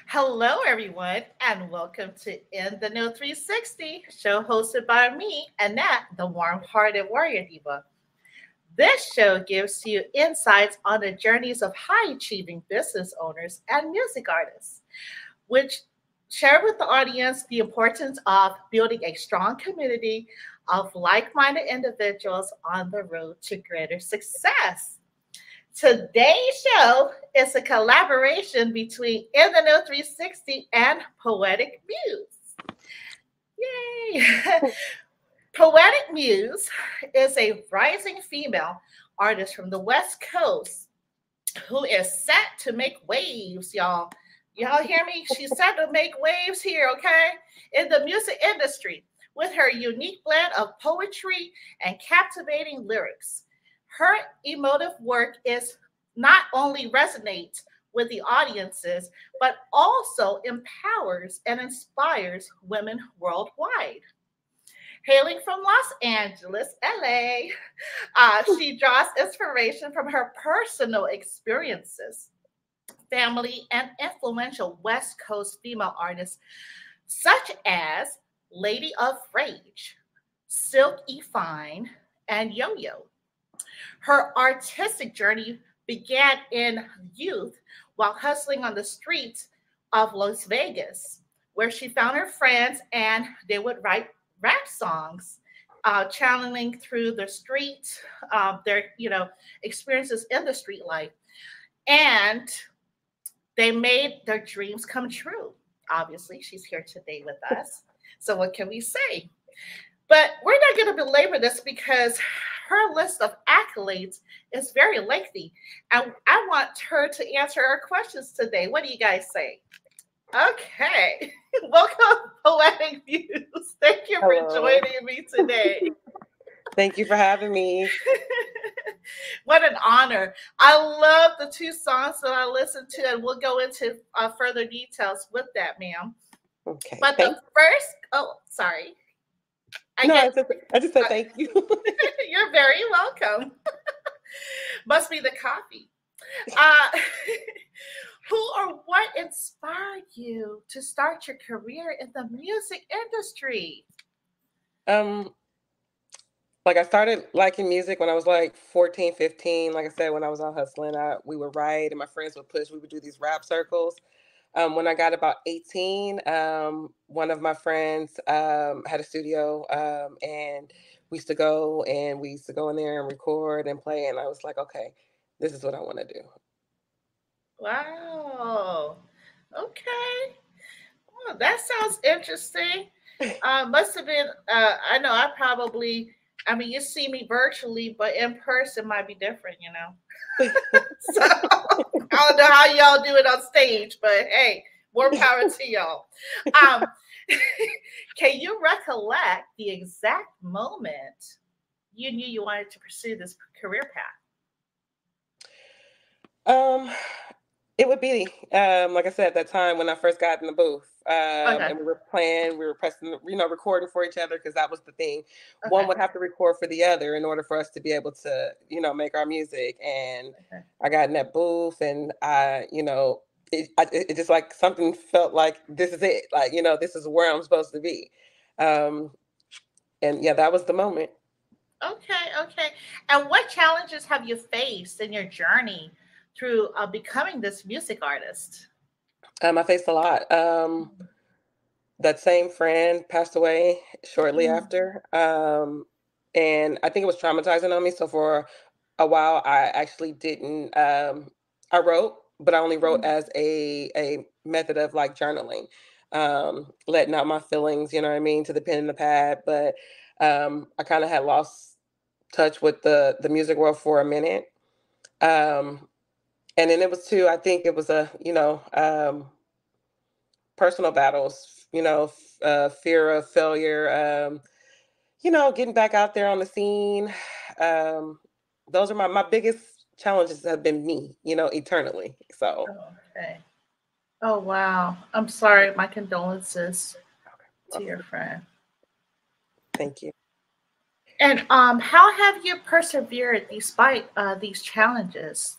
Hello, everyone, and welcome to In the Know 360, show hosted by me, Annette, the warm-hearted warrior diva. This show gives you insights on the journeys of high-achieving business owners and music artists, which share with the audience the importance of building a strong community of like-minded individuals on the road to greater success. Today's show is a collaboration between In the Know 360 and Poetic Muse. Yay! Poetic Muse is a rising female artist from the West Coast who is set to make waves, y'all. Y'all hear me? She's set to make waves here, okay? In the music industry with her unique blend of poetry and captivating lyrics. Her emotive work is not only resonates with the audiences, but also empowers and inspires women worldwide. Hailing from Los Angeles, LA, she draws inspiration from her personal experiences, family, and influential West Coast female artists such as Lady of Rage, Sylk E Fyne, and YoYo. Her artistic journey began in youth while hustling on the streets of Las Vegas, where she found her friends and they would write rap songs, channeling through the streets, their experiences in the street life, and they made their dreams come true. Obviously, she's here today with us. So what can we say? But we're not going to belabor this because her list of accolades is very lengthy. And I want her to answer our questions today. What do you guys say? Okay. Welcome, Poetic Muse. Thank you for Hello. joining me today. Thank you for having me. What an honor. I love the two songs that I listened to, and we'll go into further details with that, ma'am. Okay. But the first, oh, sorry. I just said thank you. You're very welcome. Must be the coffee. Uh, who or what inspired you to start your career in the music industry? Like I started liking music when I was like 14, 15. Like I said, when I was out hustling, we would write and my friends would push. We would do these rap circles. When I got about 18, one of my friends had a studio, and we used to go in there and record and play. And I was like, okay, this is what I want to do. Wow. Okay. Well, that sounds interesting. Must have been, I know I mean, you see me virtually, but in person might be different, you know? So I don't know how y'all do it on stage, but hey, more power to y'all. Um, can you recollect the exact moment you knew you wanted to pursue this career path? It would be, like I said, at that time when I first got in the booth, Okay. and we were playing, we were pressing, recording for each other because that was the thing. One Okay. would have to record for the other in order for us to be able to, make our music. And Okay. I got in that booth, and it just like something felt like this is it, like this is where I'm supposed to be, um, and yeah, that was the moment. Okay, okay. And what challenges have you faced in your journey through becoming this music artist? I faced a lot. That same friend passed away shortly Mm, after. And I think it was traumatizing on me. So for a while, I actually didn't, I wrote, but I only wrote mm. as a method of like journaling, letting out my feelings, you know what I mean, to the pen and the pad. But I kind of had lost touch with the music world for a minute. Um, and then it was too, I think it was personal battles, fear of failure, getting back out there on the scene. Um, those are my biggest challenges have been me, eternally. So, Okay. Oh, wow. I'm sorry. My condolences to your awesome. friend. Thank you. And how have you persevered despite these challenges?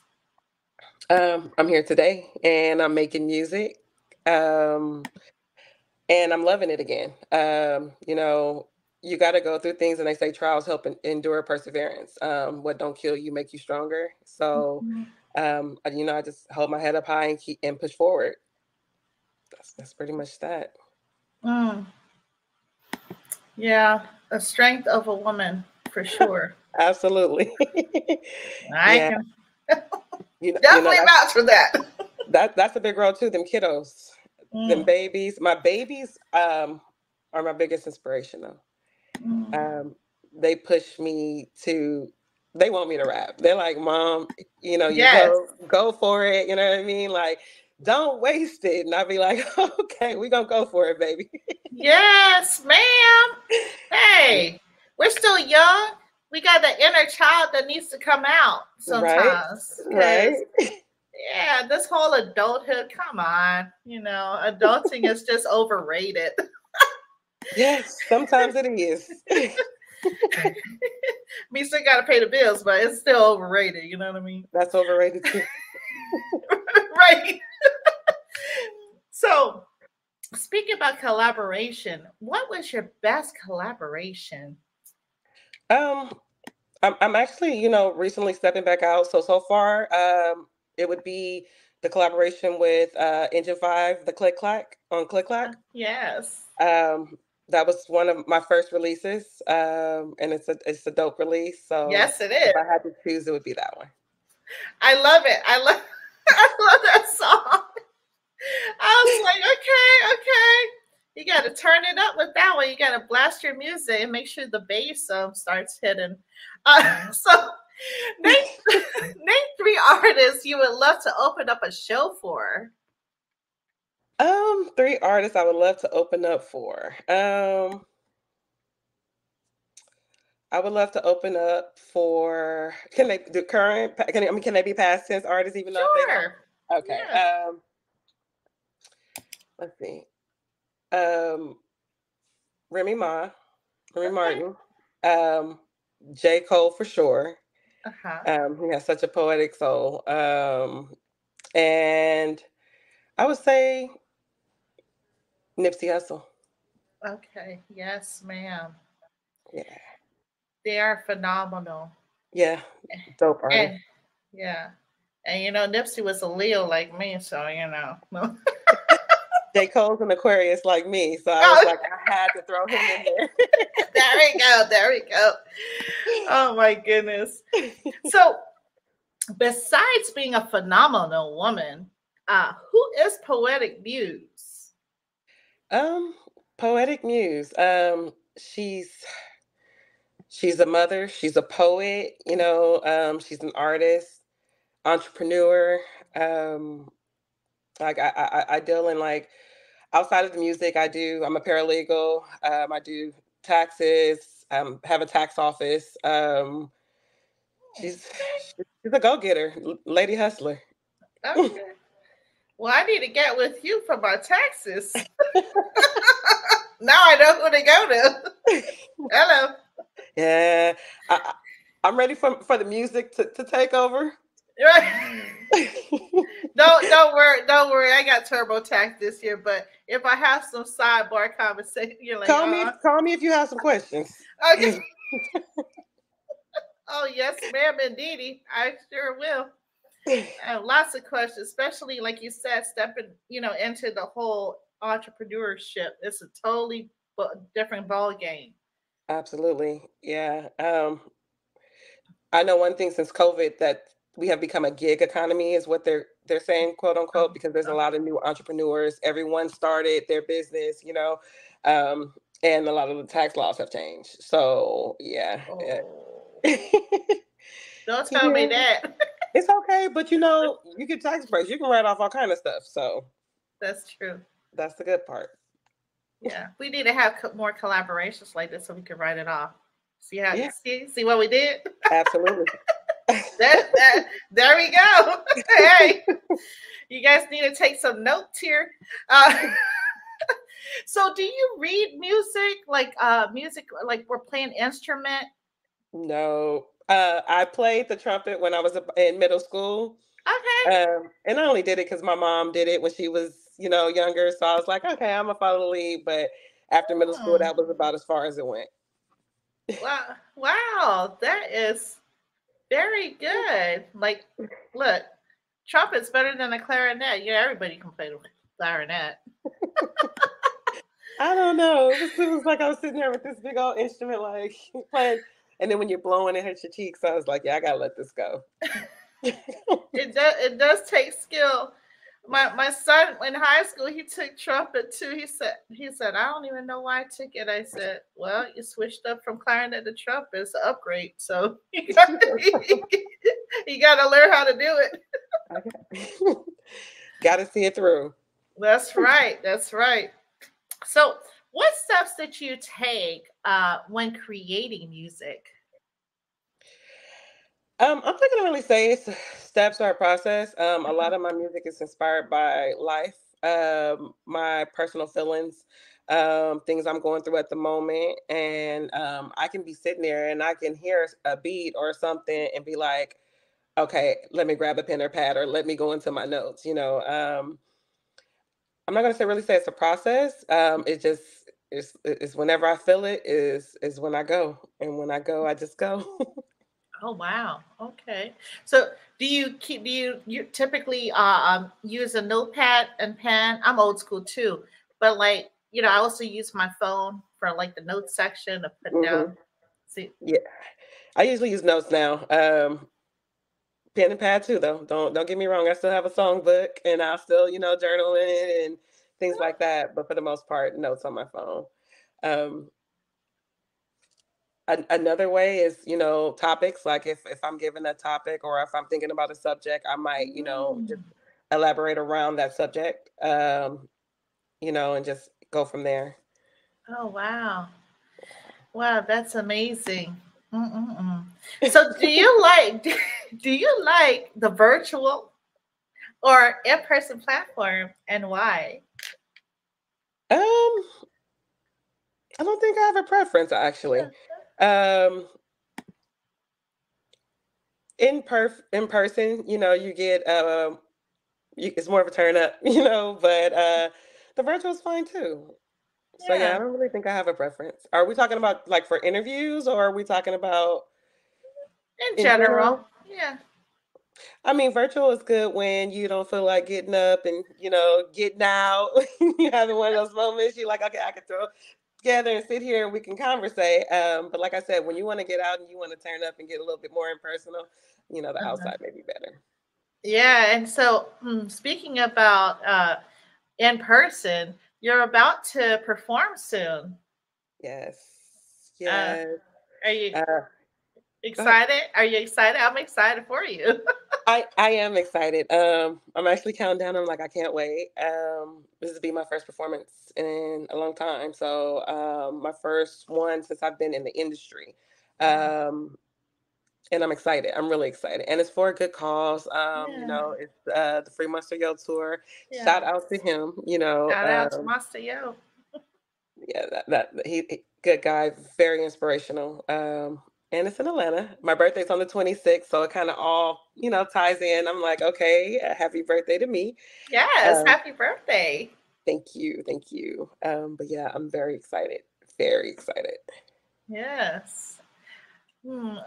I'm here today and I'm making music. Um, and I'm loving it again. You got to go through things, and they say trials help endure perseverance. What don't kill you make you stronger. So, Mhm. I just hold my head up high and keep and push forward. That's pretty much that. Mm, yeah, a strength of a woman for sure. Absolutely. I Yeah. can You know definitely vouch for that. that's a big role too. Them kiddos, them Mm, babies. My babies are my biggest inspiration though. mm. They push me to. They want me to rap. They're like, "Mom, you Yes, go for it." You know what I mean? Like, don't waste it. And I'll be like, "Okay, we gonna go for it, baby." yes, ma'am. Yeah. Hey, we're still young. We got the inner child that needs to come out Right, sometimes. right. Because, yeah, this whole adulthood, come on. Adulting is just overrated. Yes, sometimes it is. Me still got to pay the bills, but it's still overrated. You know what I mean? That's overrated too. Right. So, speaking about collaboration, what was your best collaboration? Um, I'm actually, recently stepping back out. So far, it would be the collaboration with Engine 5, the Clack on Clack. Yes. That was one of my first releases, and it's a dope release. So Yes, it if is. I had to choose, it would be that one. I love it. I love I love that song. I was like, okay, okay. You got to turn it up with that one. You got to blast your music and make sure the bass starts hitting. So, name name three artists you would love to open up a show for. Three artists I would love to open up for. I would love to open up for. Can they do current? Can they be past tense artists even though if they don't? Sure. Okay. Yeah. Let's see. Um, Remy Ma, Remy Okay. Martin, um, J. Cole for sure. Uh huh. He has such a poetic soul. And I would say Nipsey Hussle. Okay. Yes, ma'am. Yeah. They are phenomenal. Yeah. Dope artist. And yeah. And Nipsey was a Leo like me, so No. J. Cole's an Aquarius like me, so I was Oh, like, I had to throw him in there we go. There we go. Oh my goodness. So, besides being a phenomenal woman, who is Poetic Muse? there. Poetic Muse. She's a mother. She's a poet. She's an artist, entrepreneur. Um, like I deal in like outside of the music. I'm a paralegal. I do taxes. Have a tax office. Hmm, She's okay. she's a go getter, lady hustler. Okay. Well, I need to get with you for my taxes. Now I know who to go to. Hello. Yeah, I, I'm ready for the music to take over. Right. Don't worry, don't worry. I got TurboTax this year, but if I have some sidebar conversation, you're like, Call me if you have some questions. okay. Oh yes, ma'am, indeedy. I sure will. I have lots of questions, especially like you said, stepping, into the whole entrepreneurship. It's a totally different ball game. Absolutely, yeah. I know one thing since COVID that we have become a gig economy is what they're saying, quote unquote, because there's a Oh, lot of new entrepreneurs. Everyone started their business, um, and a lot of the tax laws have changed. So yeah, oh. yeah. Don't tell me that. It's okay, but you get tax breaks. You can write off all kind of stuff. So That's true. that's the good part. Yeah, we need to have more collaborations like this so we can write it off. See how Yeah, see what we did? absolutely. There we go. Hey, you guys need to take some notes here. Uh, so, do you read music music like we're playing instrument? No, I played the trumpet when I was in middle school. Okay. And I only did it because my mom did it when she was, younger. So I was like, okay, I'm gonna follow the lead. But after middle school, Hmm. that was about as far as it went. Wow, wow, that is very good. Like, look, trumpet's better than a clarinet. Yeah, everybody can play the clarinet. I don't know. It was like I was sitting there with this big old instrument, like playing, and then when you're blowing, it hits your cheeks. I was like, yeah, I gotta let this go. It does take skill. My son in high school, he took trumpet too. He said I don't even know why I took it. I said, well, you switched up from clarinet to trumpet. It's an upgrade, so you got to learn how to do it. Okay. Gotta see it through. That's right. That's right. So, what steps did you take when creating music? I'm not gonna really say it's steps or a process. A lot of my music is inspired by life, my personal feelings, things I'm going through at the moment, and I can be sitting there and I can hear a beat or something and be like, okay, let me grab a pen or pad or let me go into my notes. I'm not gonna say really say it's a process. It just it's whenever I feel it is when I go, and when I go, I just go. Oh wow. Okay. So do you typically use a notepad and pen? I'm old school too, but like I also use my phone for like the notes section to put down. Hmm. See. Yeah, I usually use notes now. Pen and pad too, though. Don't get me wrong. I still have a songbook, and I'll still journal in it and things like that. But for the most part, notes on my phone. Um, another way is topics. Like if I'm given a topic or if I'm thinking about a subject, I might just Mm. elaborate around that subject. And just go from there. Oh wow. Wow, that's amazing. Mm-mm-mm. So do you like do you like the virtual or in-person platform and why? Um, I don't think I have a preference actually. Um, in person, you get it's more of a turn up, but the virtual is fine too. So yeah, I Yeah, don't really think I have a preference. Are we talking about like for interviews or are we talking about in in general. general? Yeah. I mean, virtual is good when you don't feel like getting up and, getting out. You having one of those moments, you're like, okay, I can throw together and sit here and we can conversate. But like I said, when you want to get out and you want to turn up and get a little bit more impersonal, the Uh-huh. outside may be better. Yeah, and so speaking about in person, you're about to perform soon. Yes. Uh, Yes. are you Uh, Go ahead. excited? Are you excited? I'm excited for you. I am excited. I'm actually counting down. I'm like, I can't wait. This will be my first performance in a long time. So, my first one since I've been in the industry. Oh, Um, and I'm excited. I'm really excited. And it's for a good cause. yeah, It's the Free Monster Yo tour. yeah. Shout out to him. Shout out to Monsta Yo. Yeah, that good guy, very inspirational. And it's in Atlanta. My birthday's on the 26th, so it kind of all ties in. I'm like, okay, happy birthday to me. Yes, Um, happy birthday. thank you, thank you. But yeah, I'm very excited, very excited. Yes.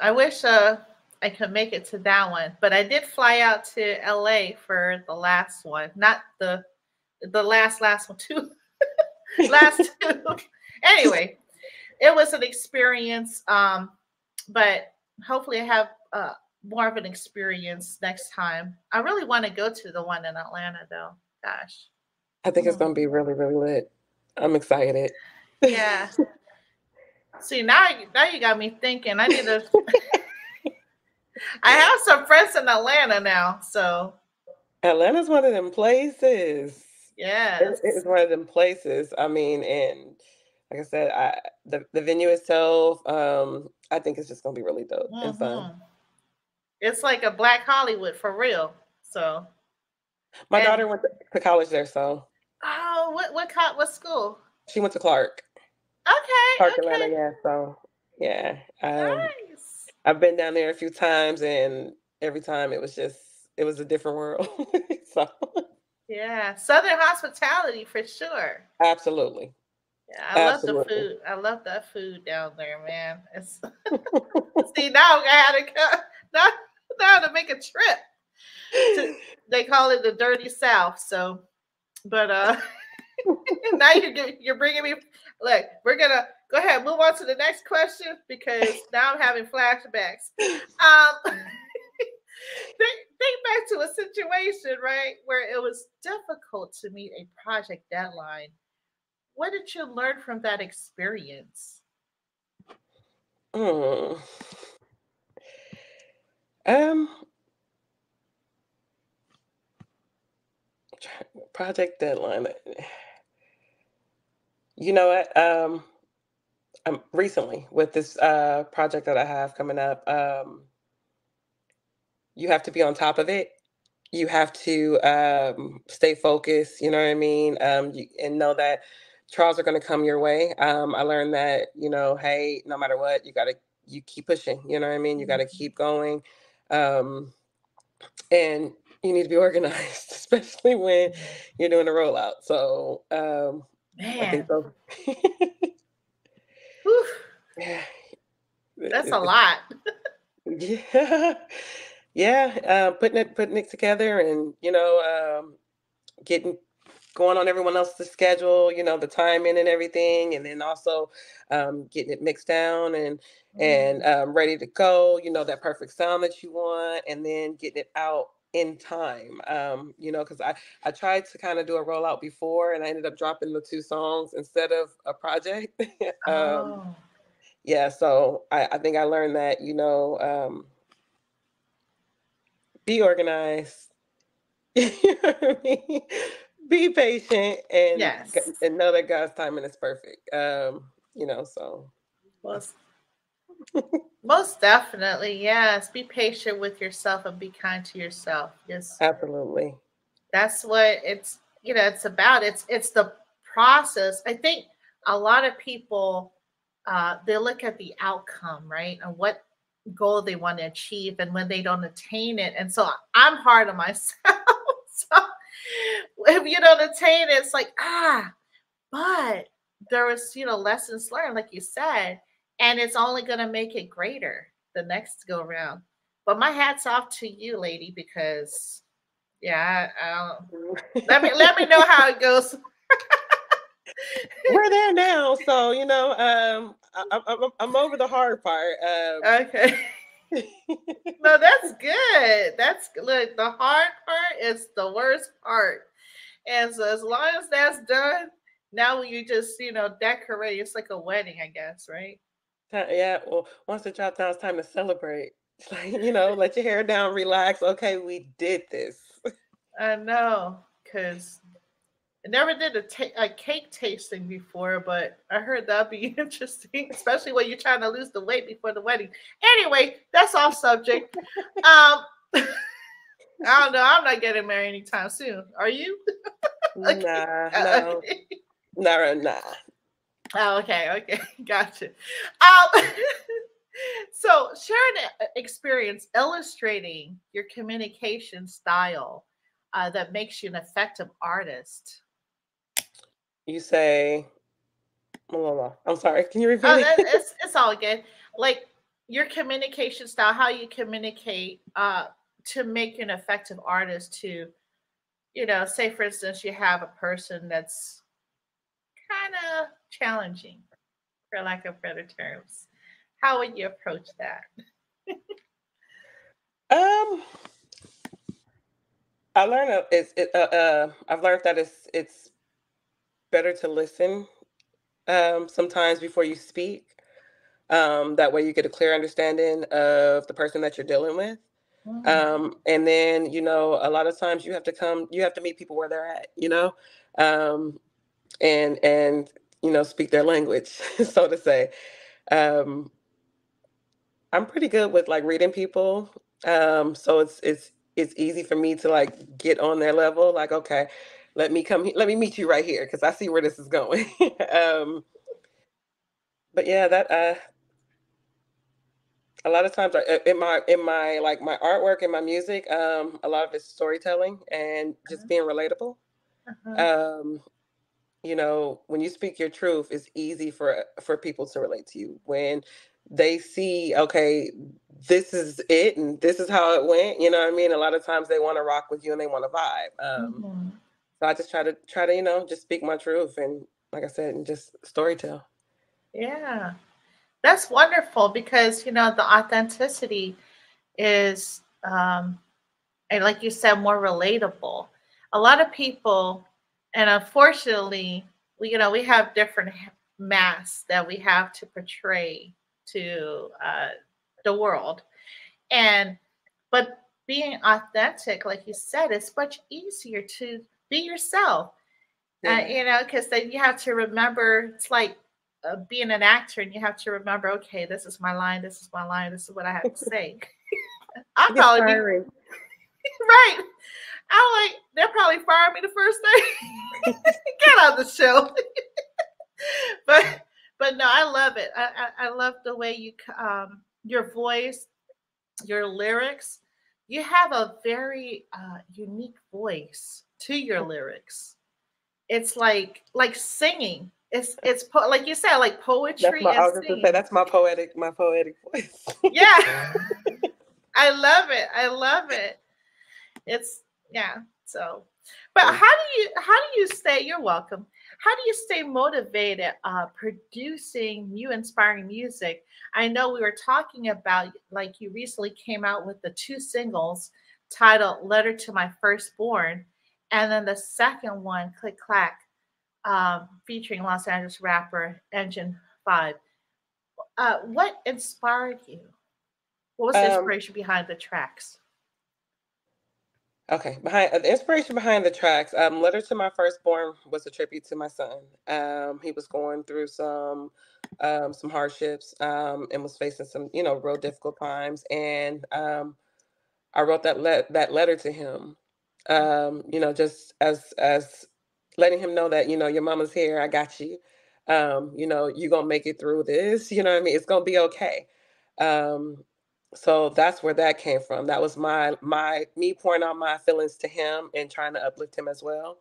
I wish I could make it to that one, but I did fly out to LA for the last one, not the last one too. Last two. Anyway, it was an experience, but hopefully I have more of an experience next time. I really want to go to the one in Atlanta though. Gosh. I think it's Hmm. gonna be really, really lit. I'm excited. Yeah. See, now you got me thinking. I need to. I have some friends in Atlanta now, so Atlanta's one of them places. It yes. is one of them places. I mean, and like I said, the venue itself, I think it's just gonna be really dope and fun. Hmm. It's like a Black Hollywood for real. So My and daughter went to college there, so oh, what school? she went to Okay, Clark, Atlanta. okay, Yeah, so yeah, nice. I've been down there a few times, and every time it was a different world. So Yeah, Southern hospitality for sure. Absolutely. Yeah, I love the Absolutely. food. I love that food down there, man. It's see now I had to go now, now to make a trip to. They call it the Dirty South. So, but now you're bringing me. Look, we're gonna go ahead move on to the next question because now I'm having flashbacks. Think, think back to a situation, right, where it was difficult to meet a project deadline. What did you learn from that experience? Mm. Um, project deadline. You know what? Recently with this project that I have coming up, you have to be on top of it. You have to stay focused. You know what I mean? And know that trials are going to come your way. I learned that, hey, no matter what, you keep pushing. You know what I mean? You got to keep going, um, and you need to be organized, especially when you're doing a rollout. So I think Man, so. whew, Yeah, that's a it- lot. yeah, yeah. Putting it together, and getting going on everyone else's schedule, the timing and everything, and then also getting it mixed down and Mm. ready to go. That perfect sound that you want, and then getting it out in time. Because I tried to kind of do a rollout before, and I ended up dropping the two songs instead of a project. Oh, Yeah, so I think I learned that be organized. You know what I mean? Be patient yes. and know that God's timing is perfect. So Most, most definitely, yes. Be patient with yourself and be kind to yourself. Yes, absolutely. that's what it's about. It's the process. I think a lot of people they look at the outcome, right, and what goal they want to achieve, and when they don't attain it, and so I'm hard on myself. So if you don't attain it, it's like but there was lessons learned, like you said, and it's only going to make it greater the next go round. But my hat's off to you, lady, because yeah, let me know how it goes. We're there now, so I'm over the hard part. Okay. No, that's good. That's good. Look, the hard part is the worst part. And so as long as that's done, now you just, decorate. It's like a wedding, I guess, right? Yeah, well, once the drop down, it's time to celebrate. It's like, let your hair down, relax. Okay, we did this. I know, because I never did a cake tasting before, but I heard that'd be interesting, especially when you're trying to lose the weight before the wedding. Anyway, that's off subject. Um, I don't know. I'm not getting married anytime soon. Are you? Okay. Nah, no, Okay. nah. Oh, okay. Okay. Gotcha. Um, so, share an experience illustrating your communication style that makes you an effective artist. You say, I'm sorry. Can you Oh, repeat it? it's all good. Like your communication style, how you communicate to make you an effective artist. To say for instance, you have a person that's kind of challenging, for lack of better terms. How would you approach that? Um, I've learned that it's better to listen sometimes before you speak. That way you get a clear understanding of the person that you're dealing with. Mm. And then, a lot of times you have to meet people where they're at, um, and speak their language, so to say. Um, I'm pretty good with like reading people. So it's easy for me to like get on their level. Like, okay, let me meet you right here because I see where this is going. um, but yeah, that a lot of times in my like my artwork and my music, a lot of it's storytelling and just being relatable. Uh-huh. Um, when you speak your truth, it's easy for people to relate to you when they see, okay, this is it and this is how it went. You know what I mean? A lot of times they want to rock with you and they want to vibe. Mhm. So I just try to just speak my truth and, like I said, and just story tell. Yeah. That's wonderful because, the authenticity is, and like you said, more relatable. A lot of people, and unfortunately, we have different masks that we have to portray to the world. And but being authentic, like you said, is much easier to be yourself. Yeah. Because then you have to remember. It's like being an actor, and you have to remember. Okay, this is my line. This is my line. This is what I have to say. I'll It gets probably be tiring. right. I'm like, they'll probably fire me the first day. Get out of the show. but but no, I love it. I love the way your voice, your lyrics. You have a very unique voice to your lyrics. It's like singing. Like you said, like That's poetry my. I and was just gonna say singing. that's my poetic voice. Yeah, I love it. I love it. It's yeah. So, but Thank how do you stay? You're welcome. How do you stay motivated producing new inspiring music? I know we were talking about like you recently came out with the two singles titled "Letter to My Firstborn," and then the second one, "Click Clack," featuring Los Angeles rapper Engine Five. What inspired you? What was the you. inspiration behind the tracks? Okay, behind the inspiration behind the tracks, "Letter to My Firstborn" was a tribute to my son. He was going through some hardships, and was facing some, real difficult times. And I wrote that letter to him, just as letting him know that, your mama's here, I got you. You're gonna make it through this. You know what I mean? It's gonna be okay. Um, so that's where that came from. That was my me pouring out my feelings to him and trying to uplift him as well.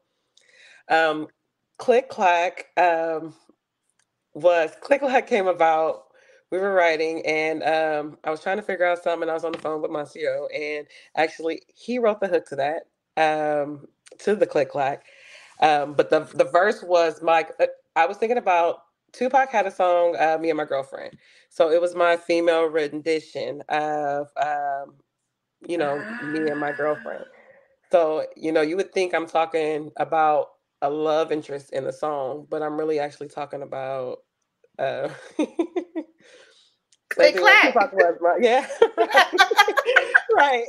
Um, Click Clack Click Clack came about. We were writing, and I was trying to figure out something. I was on the phone with Monsieur, and actually, he wrote the hook to that, to the Click Clack. But the verse was my. I was thinking about Tupac had a song, "Me and My Girlfriend," so it was my female rendition of, me and my Ah. girlfriend. So, you would think I'm talking about a love interest in the song, but I'm really actually talking about uh same Click thing that clack. Tupac was, right? Yeah, right.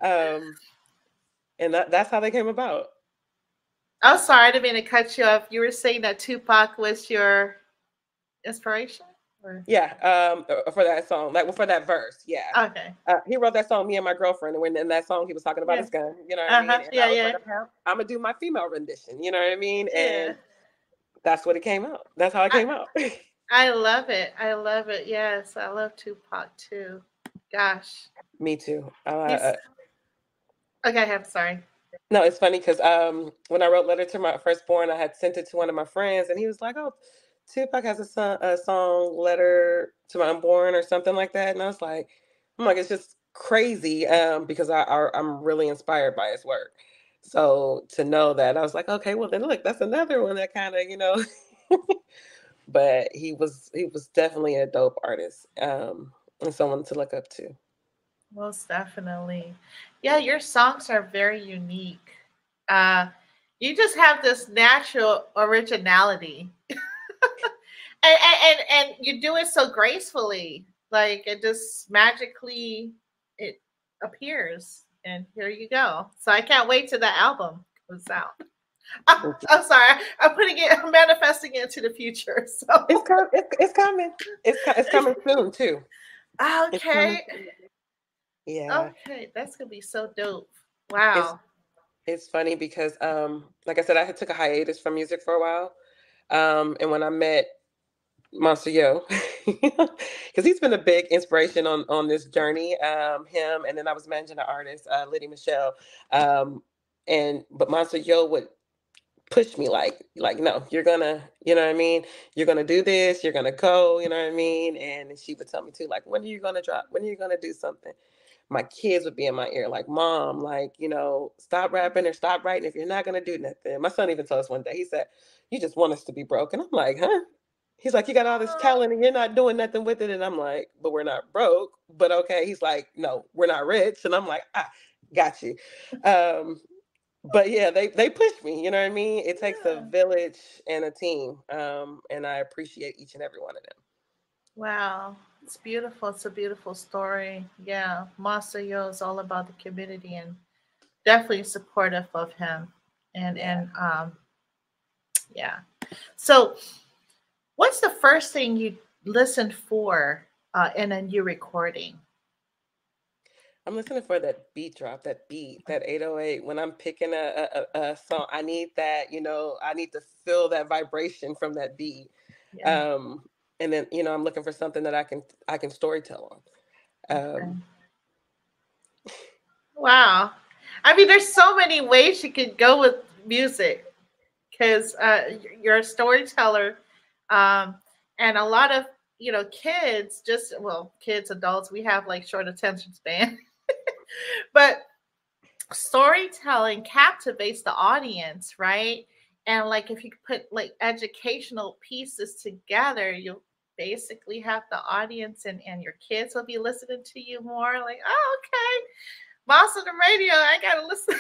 um, and that's how they came about. I'm sorry, I didn't mean to cut you off. You were saying that Tupac was your inspiration? Or Yeah, for that song, like, well, for that verse, yeah. okay. He wrote that song, "Me and My Girlfriend," and when in that song he was talking about Yeah. his gun, you know what I mean? Uh-huh. And I Yeah, was like, yeah. okay, I'm gonna do my female rendition, you know what I mean? Yeah. And that's what it came out. That's how it I came out. I love it. I love it. Yes, I love Tupac too. Gosh. Me too. He's okay, I'm sorry. No, it's funny because when I wrote "Letter to My Firstborn," I had sent it to one of my friends, and he was like, "Oh, Tupac has a song, Letter to My Unborn, or something like that." And I'm like, it's just crazy, because I'm really inspired by his work. So to know that, I was like, okay, well then look, that's another one that kind of. But he was definitely a dope artist, and someone to look up to. Most definitely. Yeah, your songs are very unique. Uh you just have this natural originality. And you do it so gracefully. Like it just magically it appears. And here you go. So I can't wait till the album comes out. I'm sorry. I'm putting it, I'm manifesting it into the future. So It's coming. It's coming soon too. It's coming. okay. Yeah, Okay. That's gonna be so dope. it's Wow. it's funny because, like I said, I had took a hiatus from music for a while, and when I met Monster Yo, because he's been a big inspiration on this journey. Him, and then I was managing an artist, Liddy Michelle, but Monster Yo would push me like no, you're gonna, you know what I mean, you're gonna do this, you're gonna go, you know what I mean. And she would tell me too, like, when are you gonna drop, when are you gonna do something. My kids would be in my ear like, mom, like, stop rapping or stop writing if you're not gonna do nothing. My son even told us one day, he said, you just want us to be broke. And I'm like, huh? He's like, you got all this talent and you're not doing nothing with it. And I'm like, but we're not broke, but okay. He's like, no, we're not rich. And I'm like, got you. But yeah, they push me, you know what I mean? It takes a village and a team. And I appreciate each and every one of them. Wow, it's beautiful. It's a beautiful story. Yeah, Monsta Yo is all about the community and definitely supportive of him. Yeah. And yeah. So, what's the first thing you listened for in a new recording? I'm listening for that beat drop, that beat, that 808. When I'm picking a song, I need that, I need to feel that vibration from that beat. Yeah. Um, and then, I'm looking for something that I can storytell on. Okay. Wow. I mean, there's so many ways you could go with music because you're a storyteller, um, and a lot of kids, just well, kids, adults, we have like short attention span, but storytelling captivates the audience, right? And like if you put like educational pieces together, you'll basically have the audience and your kids will be listening to you more. Like, oh, okay, Mouse on the radio, I gotta listen.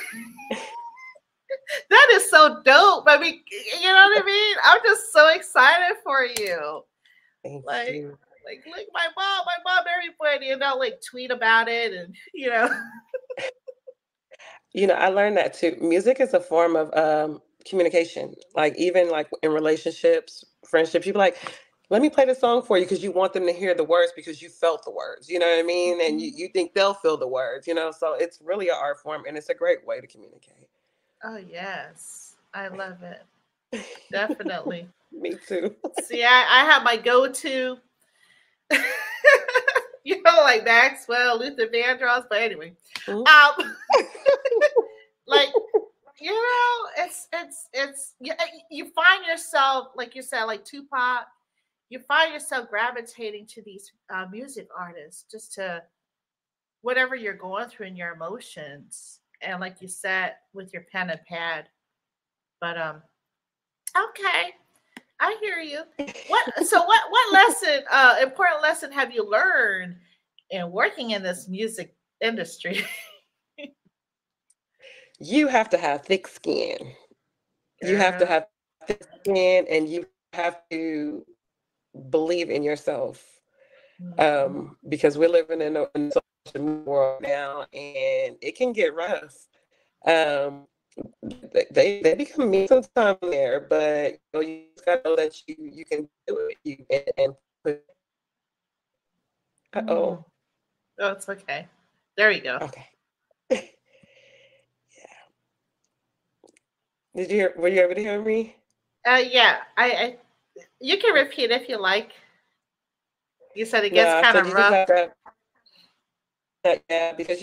That is so dope. I mean, you know what I mean? I'm just so excited for you. Thank Like, you. look, my mom, everybody, and I'll like tweet about it, and I learned that too. Music is a form of communication. Like even like in relationships, friendships, you be like, let me play the song for you because you want them to hear the words because you felt the words. You know what I mean? And you think they'll feel the words. So it's really an art form and it's a great way to communicate. oh yes, I love it. Definitely. Me too. See, I have my go-to, like Maxwell, Luther Vandross, but anyway, Mhm. um, like it's you find yourself like you said, like Tupac, you find yourself gravitating to these music artists just to whatever you're going through in your emotions, and like you said, with your pen and pad. But okay, I hear you. What lesson, important lesson have you learned in working in this music industry? You have to have thick skin. You have to Girl. have thick skin and you have to believe in yourself. Mhm. Because we're living in a social media world now and it can get rough. Um, they become mean sometimes there, but you just gotta know that you can do it. And put, Mm. uh-oh. Oh, it's okay. There you go. Okay. Were you able to hear me? Yeah, I you can repeat if you like. You said it No, gets I kind said of you just rough. have to. Yeah, because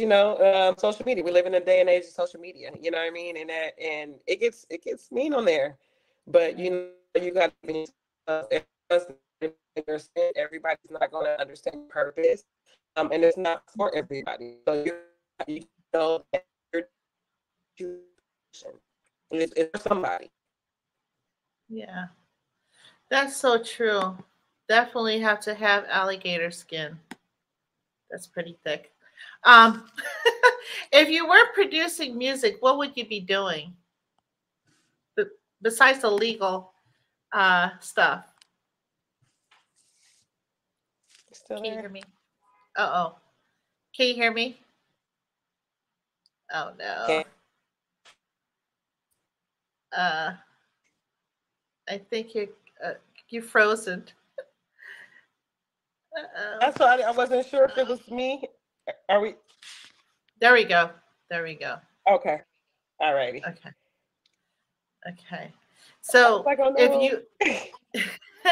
social media. We live in a day and age of social media. You know what I mean, and it gets mean on there. But you got to understand. Everybody's not going to understand purpose, and it's not for everybody. So you know that you're it's for somebody. Yeah, that's so true. Definitely have to have alligator skin. That's pretty thick. Um, if you were producing music, what would you be doing besides the legal stuff? Still Can you there? hear me? Uh oh. Can you hear me? Oh no. Okay. Uh, I think uh, you're frozen. Uh oh. That's why I wasn't sure if it was me. Are we There we go. There we go. okay? Alrighty. Okay. Okay. So Like, oh if no. you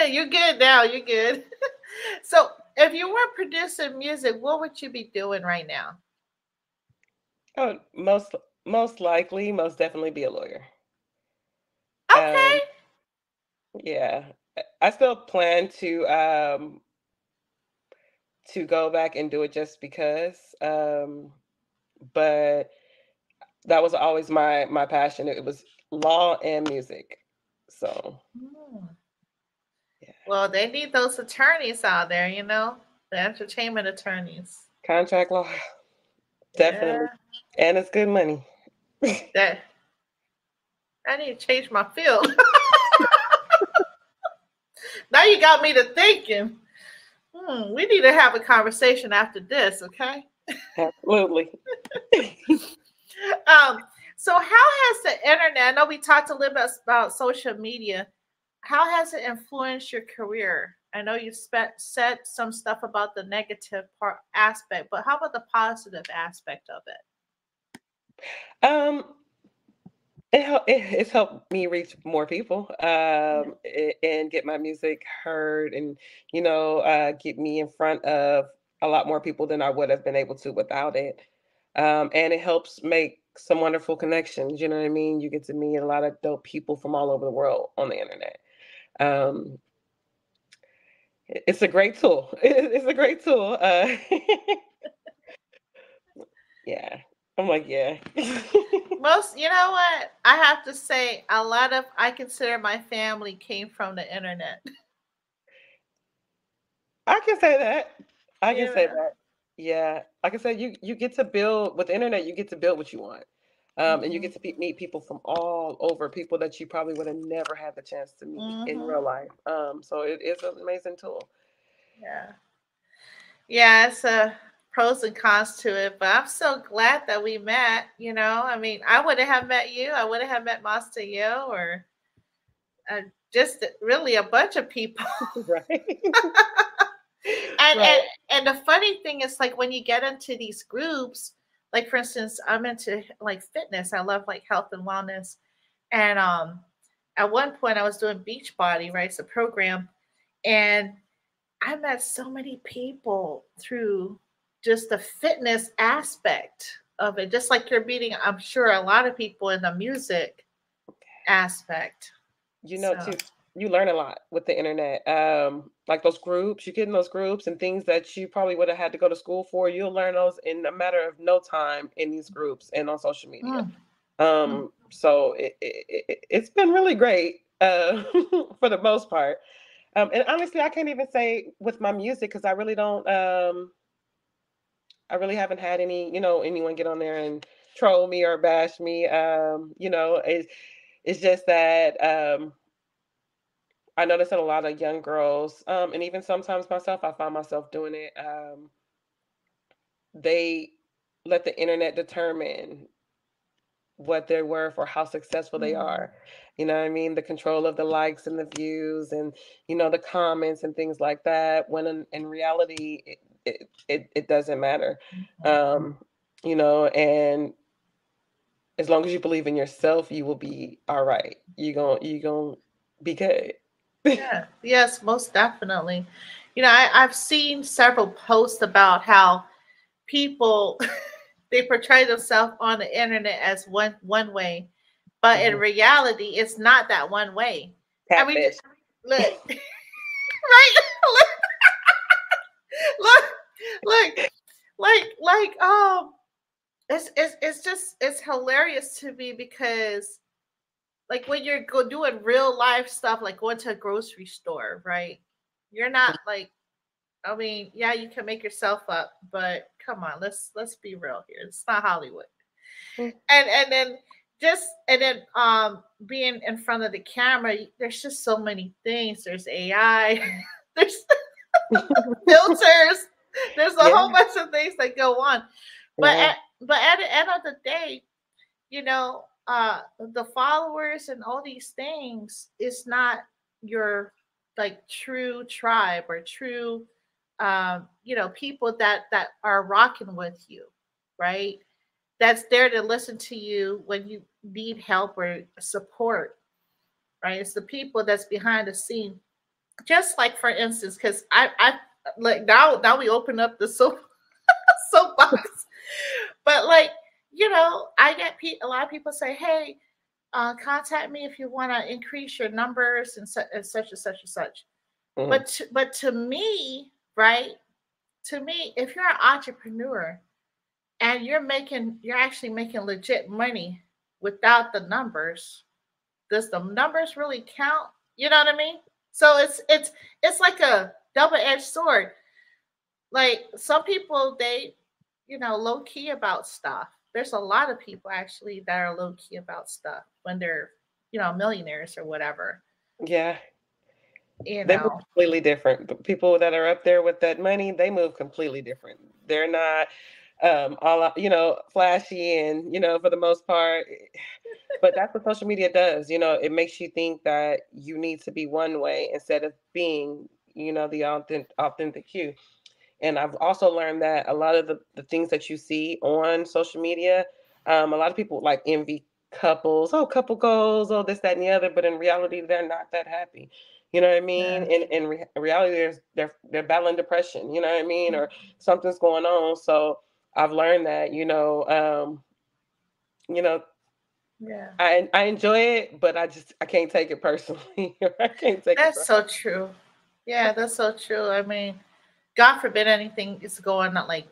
you're good now, you're good. So if you weren't producing music, what would you be doing right now? Oh, most likely, most definitely be a lawyer. Okay. Um, yeah. I still plan to go back and do it just because. But that was always my passion. It was law and music. So Hmm. yeah. Well, they need those attorneys out there, the entertainment attorneys. Contract law, definitely. Yeah. And it's good money. That I need to change my field. Now you got me to thinking. We need to have a conversation after this, okay? Absolutely. Um, so how has the internet, I know we talked a little bit about social media. How has it influenced your career? I know you said some stuff about the negative part aspect, but how about the positive aspect of it? Um, it's helped me reach more people, Yeah. and get my music heard, and get me in front of a lot more people than I would have been able to without it. And it helps make some wonderful connections. You know what I mean? You get to meet a lot of dope people from all over the world on the internet. Um, it's a great tool. It's a great tool. Yeah, I'm like, yeah. Most, you know what? I have to say, a lot of I consider my family came from the internet. I can say that. I can say Yeah. that. Yeah. Like I said, you get to build with the internet, you get to build what you want. And you Hmm. get to meet people from all over, people that you probably would have never had the chance to meet in Hmm. real life. So it is an amazing tool. Yeah. Yeah, it's a pros and cons to it, but I'm so glad that we met. I mean, I wouldn't have met you. I wouldn't have met Monsta or uh, just really a bunch of people. Right. and Right. and and the funny thing is, like when you get into these groups, like for instance, I'm into like fitness. I love like health and wellness, and at one point I was doing Beachbody, right? It's a program, and I met so many people through just the fitness aspect of it, just like you're meeting, I'm sure, a lot of people in the music aspect. So, Too, you learn a lot with the internet. Like those groups, you get in those groups and things that you probably would have had to go to school for, you'll learn those in a matter of no time in these groups and on social media. mm, mm, So it's been really great, for the most part. And honestly, I can't even say with my music because I really don't. I really haven't had anyone get on there and troll me or bash me. It's just that I notice that a lot of young girls, and even sometimes myself, I find myself doing it. They let the internet determine what they're worth or how successful they mm, are. You know what I mean? The control of the likes and the views and the comments and things like that. When in reality, it doesn't matter. mhm. Um, and as long as you believe in yourself, you will be all right. You gonna be good. Yeah, yes, most definitely. I've seen several posts about how people they portray themselves on the internet as one way, but in Mhm. reality, it's not that one way. I mean, Catfish. look, right? look, look, it's just it's hilarious to me because like when you're doing real life stuff, like going to a grocery store, right? You're not like, I mean, yeah, you can make yourself up, but come on, let's be real here. It's not Hollywood. And then being in front of the camera, there's just so many things. There's AI, there's filters, there's a Yeah, whole bunch of things that go on. But yeah. at, but at the end of the day, the followers and all these things is not your like true tribe or true people that are rocking with you, right? That's there to listen to you when you need help or support. right? It's the people that's behind the scene. Just like for instance, because I like now we open up the soapbox, but like I get a lot of people say, hey, contact me if you want to increase your numbers and, and such and such and such. Mm-hmm. But to me, right? To me, if you're an entrepreneur and you're actually making legit money without the numbers, does the numbers really count? You know what I mean? So it's like a double-edged sword. Like some people, they low key about stuff. There's a lot of people actually that are low key about stuff when they're millionaires or whatever. Yeah. You They move know, completely different. The people that are up there with that money, they move completely different. They're not flashy and, for the most part. But that's what social media does. It makes you think that you need to be one way instead of being, the authentic you. And I've also learned that a lot of the things that you see on social media, a lot of people like envy couples. Oh, couple goals, oh, this, that, and the other. But in reality, they're not that happy. You know what I mean? yeah, In reality, they're battling depression. You know what I mean? Or something's going on. So I've learned that, you know, yeah. I enjoy it, but I can't take it personally. I can't take it That's personally. so true. Yeah, that's so true. I mean, God forbid anything is going on, like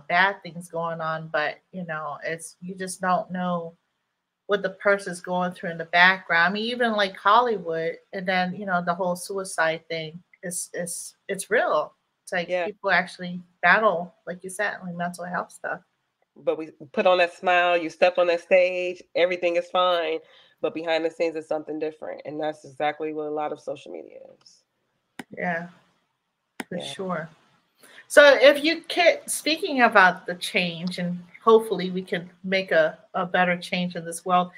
bad things going on, but it's you just don't know what the person's going through in the background. I mean, even like Hollywood, and then the whole suicide thing it's real. It's like Yeah. people actually battle, like you said, like mental health stuff. But we put on that smile, you step on that stage, everything is fine. But behind the scenes is something different. And that's exactly what a lot of social media is. Yeah, for Yeah. sure. So if you can, speaking about the change, and hopefully we can make a better change in this world.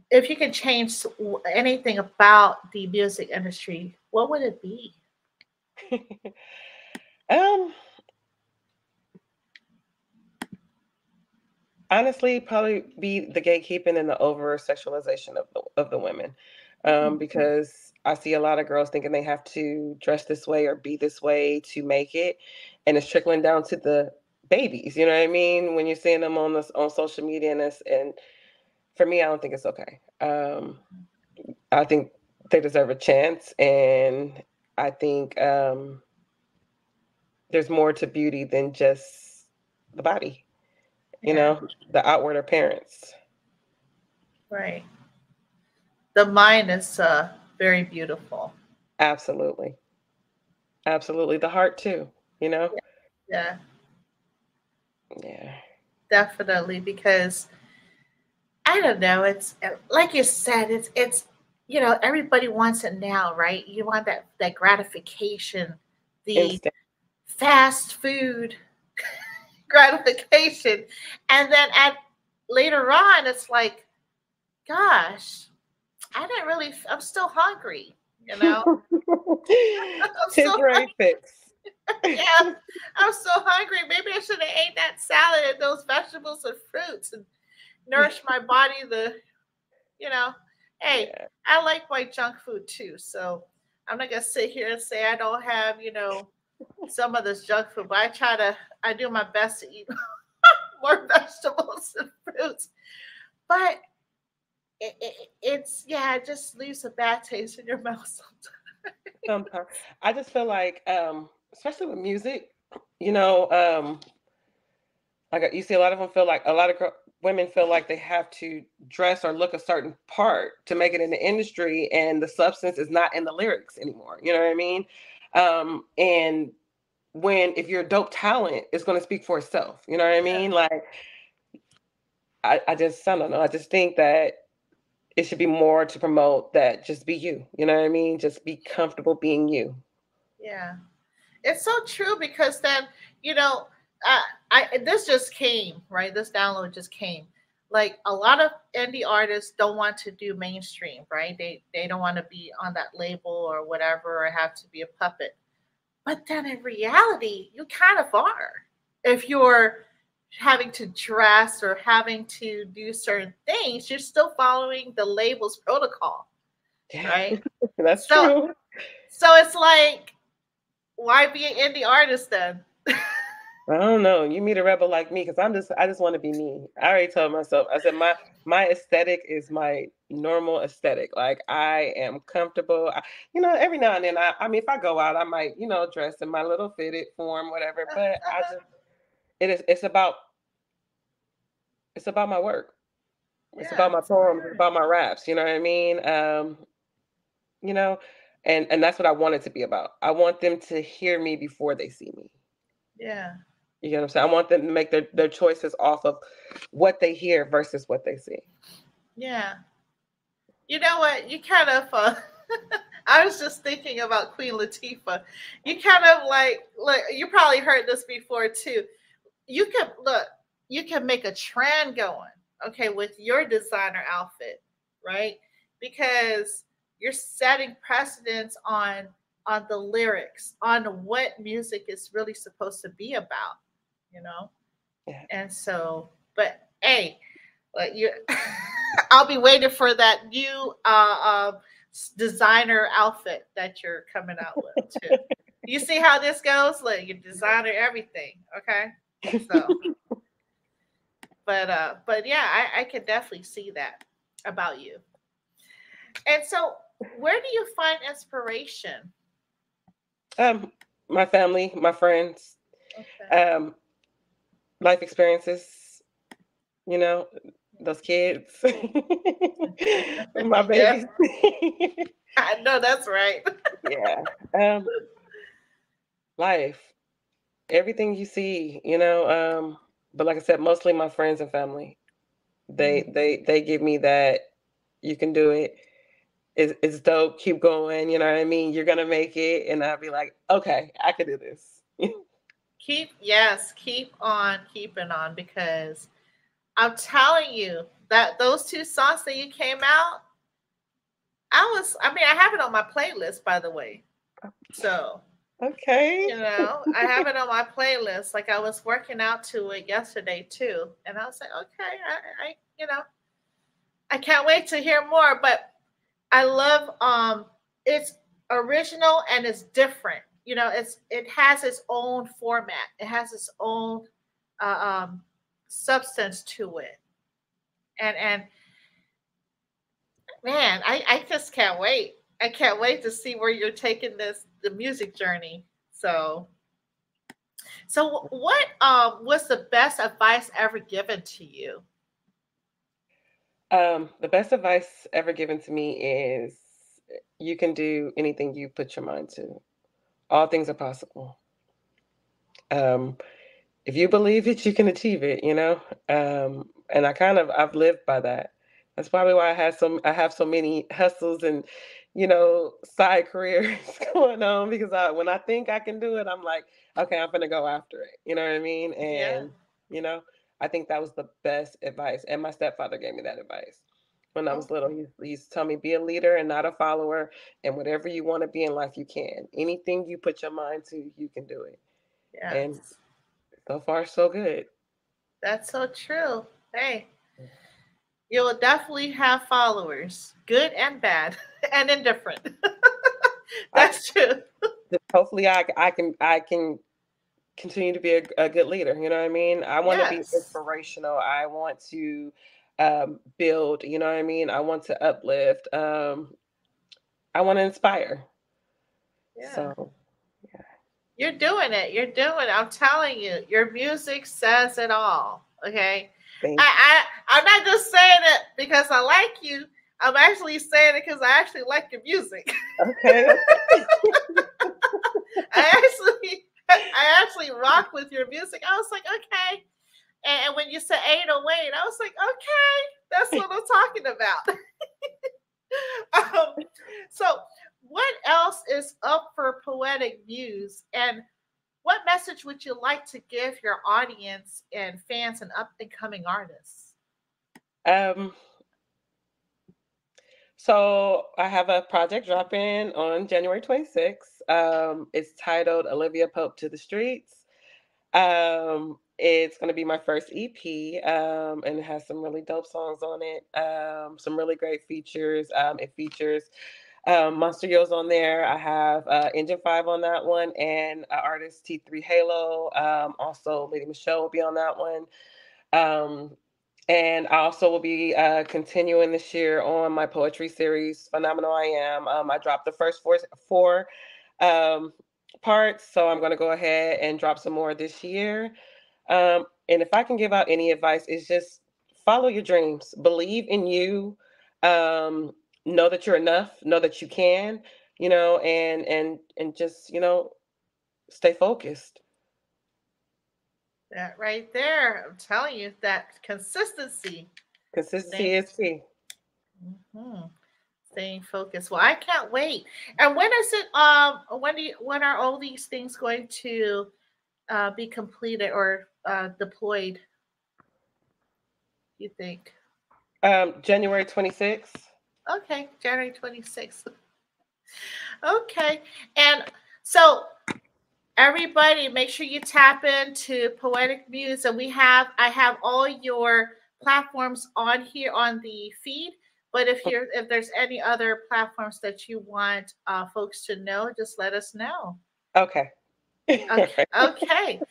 If you could change anything about the music industry, what would it be? um, Honestly, probably be the gatekeeping and the over sexualization of the women. Because I see a lot of girls thinking they have to dress this way or be this way to make it. And it's trickling down to the babies. You know what I mean? When you're seeing them on social media and for me, I don't think it's okay. I think they deserve a chance, and I think there's more to beauty than just the body, Yeah, the outward appearance. right. The mind is very beautiful. Absolutely. Absolutely. The heart, too, you know? Yeah, yeah, Yeah. definitely. Because I don't know. It's like you said. It's everybody wants it now, right? You want that gratification, the Instinct. fast food gratification, and then at later on, it's like, gosh, I didn't really. I'm still hungry. You know, I'm still Temporary fix. yeah, I'm so hungry. Maybe I should have ate that salad and those vegetables and fruits and nourish my body. You know, hey, Yeah. I like my junk food too. So I'm not gonna sit here and say I don't have, some of this junk food, but I do my best to eat more vegetables and fruits. But it just leaves a bad taste in your mouth sometimes. Sometimes I just feel like, especially with music, you know, um, like you see, a lot of women feel like they have to dress or look a certain part to make it in the industry, and the substance is not in the lyrics anymore. You know what I mean? And when if you're a dope talent, it's going to speak for itself. You know what I Yeah, mean? Like I don't know. I just think that it should be more to promote that just be you. You know what I mean? Just be comfortable being you. yeah. It's so true because then you know, uh, I this just came right. This download just came. Like a lot of indie artists don't want to do mainstream, right? They don't want to be on that label or whatever, or have to be a puppet. But then in reality, you kind of are. If you're having to dress or having to do certain things, you're still following the label's protocol. Yeah, right? that's So true. so it's like, why be an indie artist then? I don't know. You meet a rebel like me because I just want to be me. I already told myself. I said my aesthetic is my normal aesthetic. Like I am comfortable. Every now and then I mean if I go out I might, dress in my little fitted form, whatever. But I just it's about my work. It's Yeah, about my it's all poems, it's right. about my raps, you know what I mean? You know, and that's what I want it to be about. I want them to hear me before they see me. Yeah, You get what I'm saying? I want them to make their choices off of what they hear versus what they see. yeah. You know what? You kind of. I was just thinking about Queen Latifah. You kind of like look. You probably heard this before too. You can look. You can make a trend going. Okay, with your designer outfit, right? Because you're setting precedence on the lyrics, on what music is really supposed to be about. You know, Yeah. and so, but hey, like you, I'll be waiting for that new designer outfit that you're coming out with too. You see how this goes? Like you designer everything, okay? So, but yeah, I can definitely see that about you. And so, where do you find inspiration? um, my family, my friends, Okay. um, life experiences, you know, those kids, my Yeah, babies. I know that's right. Yeah. Life. Everything you see, but like I said, mostly my friends and family. They Mm, they give me that you can do it. It's dope. Keep going. You know what I mean? You're gonna make it. And I'll be like, okay, I can do this. keep on keeping on because I'm telling you that those two songs that you came out, I mean, I have it on my playlist, by the way. So, Okay. I have it on my playlist. Like I was working out to it yesterday too. And I was like, okay, I can't wait to hear more. But I love, it's original and it's different. It has its own format. It has its own, uh, um, substance to it. And man, I just can't wait. I can't wait to see where you're taking the music journey. So what was the best advice ever given to you? The best advice ever given to me is you can do anything you put your mind to. All things are possible. Um, if you believe it, you can achieve it, And I've lived by that. That's probably why I have so many hustles and, side careers going on because when I think I can do it, I'm like, okay, I'm gonna go after it. You know what I mean? Yeah. And, you know, I think that was the best advice. And my stepfather gave me that advice. When I was little, Okay. he used to tell me, be a leader and not a follower. And whatever you want to be in life, you can. Anything you put your mind to, you can do it. And Yes. so far, so good. That's so true. Hey, you will definitely have followers, good and bad, and indifferent. I That's true. hopefully I can continue to be a good leader. You know what I mean? I want to be Yes. inspirational. I want to build. You know what I mean? I want to uplift. I want to inspire. Yeah. So yeah, You're doing it. You're doing it. I'm telling you, your music says it all. Okay. thank I'm not just saying it because I like you. I'm actually saying it because I actually like your music. you. Okay, okay. I actually rock with your music. I was like, okay. And when you said 808, I was like, okay, that's what I'm talking about. um, so, what else is up for Poetic Muse? And what message would you like to give your audience and fans and up and coming artists? Um, so I have a project dropping on January 26th. It's titled Olivia Pope to the Streets. It's going to be my first EP, and it has some really dope songs on it. Some really great features. It features Monster Yo's on there. I have Engine 5 on that one, and artist T3 Halo. Also, Lady Michelle will be on that one. Um, and I also will be continuing this year on my poetry series, Phenomenal I Am. I dropped the first four um, parts, so I'm going to go ahead and drop some more this year. And if I can give out any advice, it's just follow your dreams, believe in you, um, know that you're enough, know that you can, and just stay focused. That right there, I'm telling you, that consistency. Consistency Staying, is key. mhm, staying focused. Well, I can't wait. And when is it? When are all these things going to be completed or deployed? You think? January 26th. Okay, January 26th. Okay, and so everybody, make sure you tap into Poetic Muse, and I have all your platforms on here on the feed. But if there's any other platforms that you want folks to know, just let us know. Okay. All Okay. right. Okay.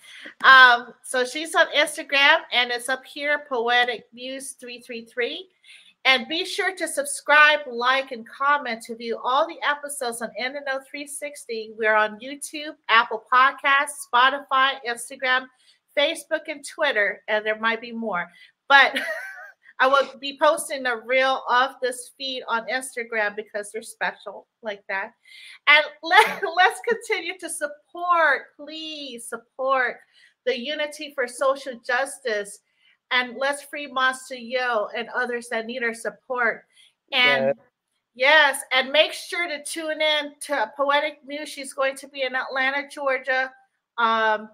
So she's on Instagram, and it's up here, Poetic Muse 333. And be sure to subscribe, like, and comment to view all the episodes on In the Know 360. We're on YouTube, Apple Podcasts, Spotify, Instagram, Facebook, and Twitter, and there might be more. But I will be posting a reel of this feed on Instagram because they're special like that. And let's continue to support, please support the Unity for Social Justice, and let's free Monsta Yo and others that need our support. Yeah. And yes, and make sure to tune in to Poetic Muse. She's going to be in Atlanta, Georgia, um,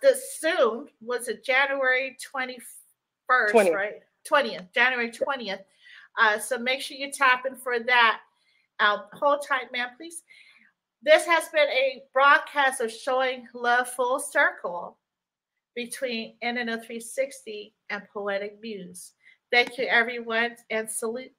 this soon. Was it January 21st, 20. right? 20th, January 20th. So make sure you tap in for that. Hold tight, man, please. This has been a broadcast of Showing Love Full Circle between NNO 360 and Poetic Muse. Thank you, everyone, and salute.